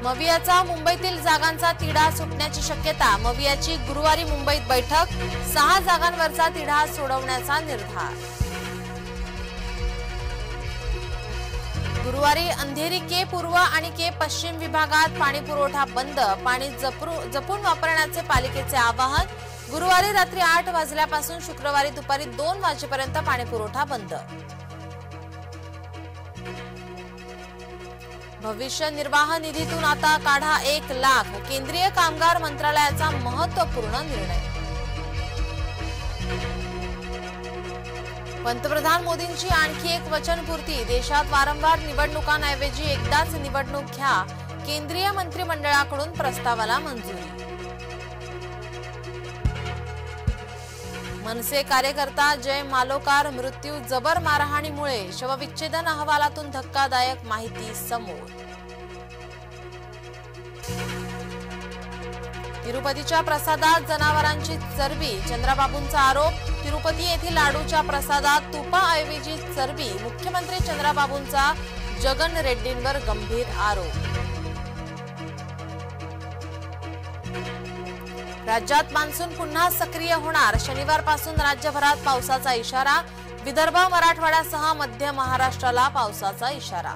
मवियाचा मुंबईतील जागांचा तिढा सुटण्याची शक्यता। मवियाची गुरुवारी मुंबईत बैठक। 6 जागांवरचा तिढा सोडवण्याचा निर्धार। गुरुवारी अंधेरी के पूर्व आणि के पश्चिम विभागात पाणी पुरवठा बंद। पाणी जपून वापरण्याचे पालिकेचे आवाहन। गुरुवारी रात्री 8 वाजल्यापासून शुक्रवारी दुपारी 2 वाजेपर्यंत पाणी पुरवठा बंद। भविष्य निर्वाह निधीतून आता काढा 1 लाख। केंद्रीय कामगार मंत्रालयाचा महत्त्वपूर्ण निर्णय। पंतप्रधान मोदींची आणखी एक वचनपूर्ती। देशात वारंवार निवडणुकांऐवजी एकदाच निवडणूक घ्या। केंद्रीय मंत्रिमंडळाकडून प्रस्तावाला मंजुरी। मनसे कार्यकर्ता जय मालोकार मृत्यू जबर मारहाणीमुळे। शवविच्छेदन अहवालातून धक्कादायक माहिती समोर। तिरुपतीच्या प्रसादात जनावरांची चरबी। चंद्राबाबूंचा आरोप। तिरुपती येथील लाडूच्या प्रसादात तुपाऐवजी चरबी। मुख्यमंत्री चंद्राबाबूंचा जगन रेड्डींवर गंभीर आरोप। राज्यात मान्सून पुन्हा सक्रिय होणार। शनिवारपासून राज्यभरात पावसाचा इशारा। विदर्भ मराठवाड्यासह मध्य महाराष्ट्राला पावसाचा इशारा।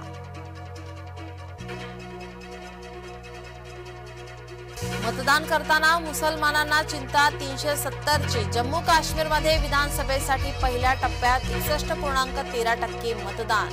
मतदान करताना मुसलमानांना चिंता 370ची। जम्मू काश्मीरमध्ये विधानसभेसाठी पहिल्या टप्प्यात 61.13% मतदान।